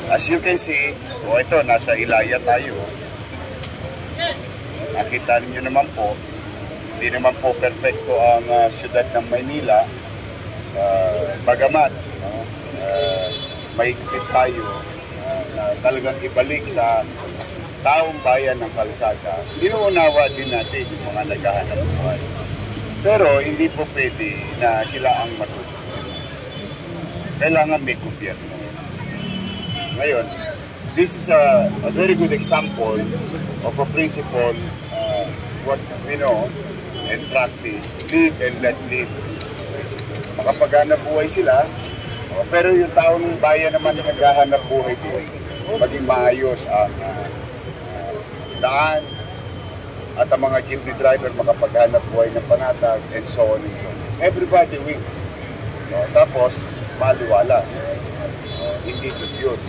As you can see, ito, nasa Ilaya tayo. Nakita niyo naman po, hindi naman po perfecto ang siyudad ng Maynila. Bagamat, mahigpit tayo na talagang ibalik sa taong bayan ng kalsada. Inuunawa din natin yung mga naghahanap buhay. Pero hindi po pwede na sila ang masusunod. Kailangan may gobyerno. Ngayon, this is a very good example of a principle, what we know and practice, live and let live. Makapaghanap buhay sila, pero yung tao ng bayan naman na naghahanap buhay din, maging maayos ang daan at ang mga jeepney driver makapaghanap buhay ng panatag and so on and so on. Everybody wins. Tapos, maliwalas. Hindi good yun.